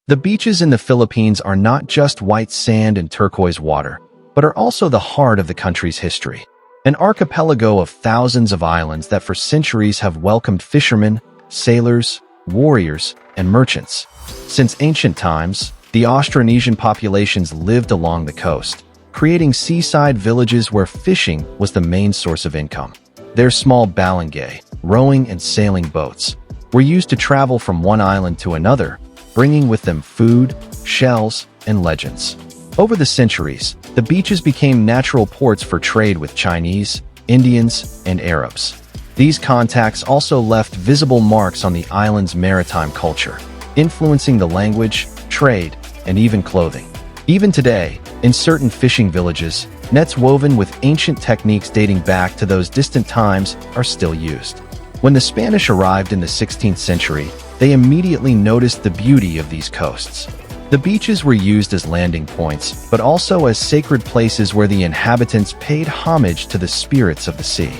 The beaches in the Philippines are not just white sand and turquoise water, but are also the heart of the country's history. An archipelago of thousands of islands that for centuries have welcomed fishermen, sailors, warriors, and merchants. Since ancient times, the Austronesian populations lived along the coast, creating seaside villages where fishing was the main source of income. Their small balangay, rowing and sailing boats, were used to travel from one island to another, bringing with them food, shells, and legends. Over the centuries, the beaches became natural ports for trade with Chinese, Indians, and Arabs. These contacts also left visible marks on the island's maritime culture, influencing the language, trade, and even clothing. Even today, in certain fishing villages, nets woven with ancient techniques dating back to those distant times are still used. When the Spanish arrived in the 16th century, they immediately noticed the beauty of these coasts. The beaches were used as landing points, but also as sacred places where the inhabitants paid homage to the spirits of the sea.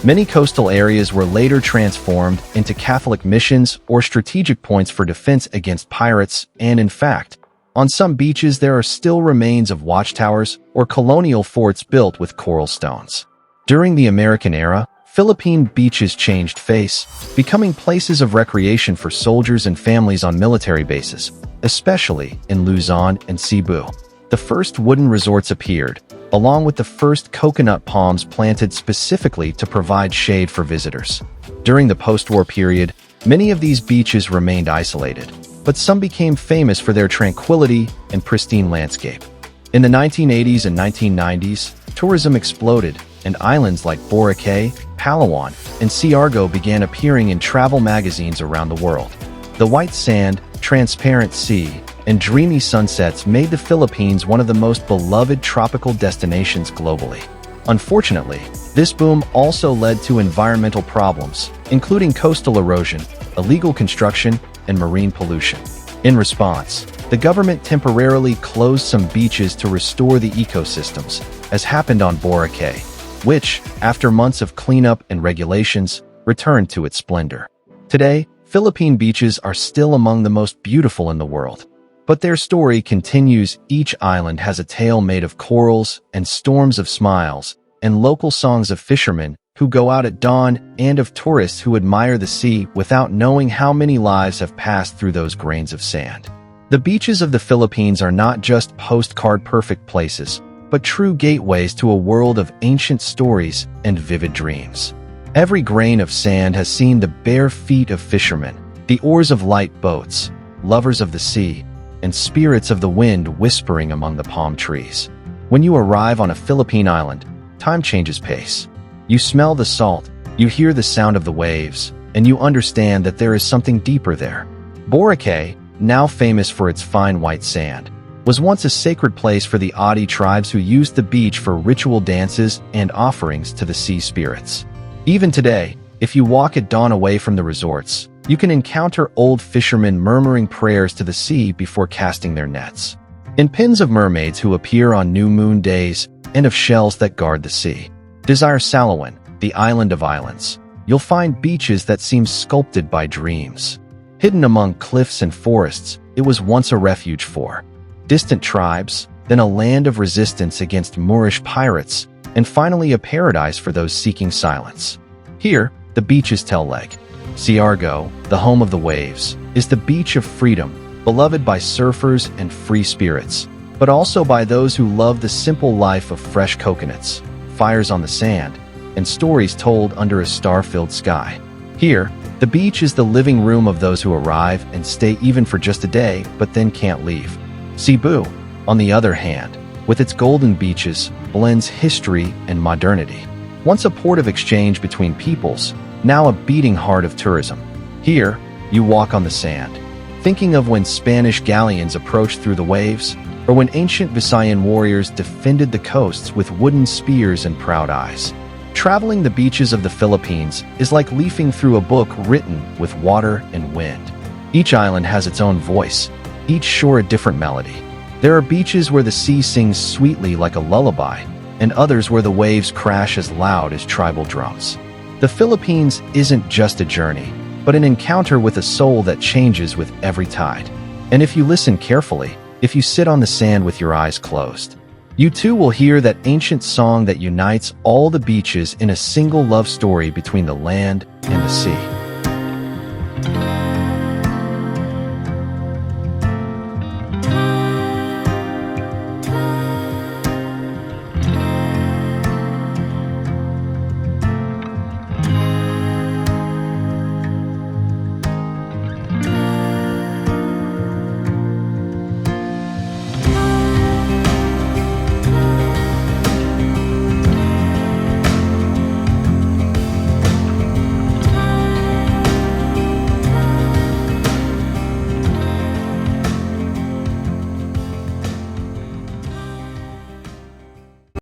Many coastal areas were later transformed into Catholic missions or strategic points for defense against pirates, and in fact, on some beaches there are still remains of watchtowers or colonial forts built with coral stones. During the American era, Philippine beaches changed face, becoming places of recreation for soldiers and families on military bases, especially in Luzon and Cebu. The first wooden resorts appeared, along with the first coconut palms planted specifically to provide shade for visitors. During the post-war period, many of these beaches remained isolated, but some became famous for their tranquility and pristine landscape. In the 1980s and 1990s, tourism exploded, and islands like Boracay, Palawan, and Siargao began appearing in travel magazines around the world. The white sand, transparent sea, and dreamy sunsets made the Philippines one of the most beloved tropical destinations globally. Unfortunately, this boom also led to environmental problems, including coastal erosion, illegal construction, and marine pollution. In response, the government temporarily closed some beaches to restore the ecosystems, as happened on Boracay, which, after months of cleanup and regulations, returned to its splendor. Today, Philippine beaches are still among the most beautiful in the world. But their story continues. Each island has a tale made of corals and storms of smiles, and local songs of fishermen who go out at dawn and of tourists who admire the sea without knowing how many lives have passed through those grains of sand. The beaches of the Philippines are not just postcard-perfect places, but true gateways to a world of ancient stories and vivid dreams. Every grain of sand has seen the bare feet of fishermen, the oars of light boats, lovers of the sea, and spirits of the wind whispering among the palm trees. When you arrive on a Philippine island, time changes pace. You smell the salt, you hear the sound of the waves, and you understand that there is something deeper there. Boracay, now famous for its fine white sand, was once a sacred place for the Adi tribes who used the beach for ritual dances and offerings to the sea spirits. Even today, if you walk at dawn away from the resorts, you can encounter old fishermen murmuring prayers to the sea before casting their nets. In pins of mermaids who appear on new moon days, and of shells that guard the sea. Desire Salawan, the island of islands. You'll find beaches that seem sculpted by dreams. Hidden among cliffs and forests, it was once a refuge for distant tribes, then a land of resistance against Moorish pirates, and finally a paradise for those seeking silence. Here, the beaches tell leg. Siargao, the home of the waves, is the beach of freedom, beloved by surfers and free spirits, but also by those who love the simple life of fresh coconuts, fires on the sand, and stories told under a star-filled sky. Here, the beach is the living room of those who arrive and stay even for just a day, but then can't leave. Cebu, on the other hand, with its golden beaches, blends history and modernity. Once a port of exchange between peoples, now a beating heart of tourism. Here, you walk on the sand, thinking of when Spanish galleons approached through the waves, or when ancient Visayan warriors defended the coasts with wooden spears and proud eyes. Traveling the beaches of the Philippines is like leafing through a book written with water and wind. Each island has its own voice, each shore a different melody. There are beaches where the sea sings sweetly like a lullaby, and others where the waves crash as loud as tribal drums. The Philippines isn't just a journey, but an encounter with a soul that changes with every tide. And if you listen carefully, if you sit on the sand with your eyes closed, you too will hear that ancient song that unites all the beaches in a single love story between the land and the sea.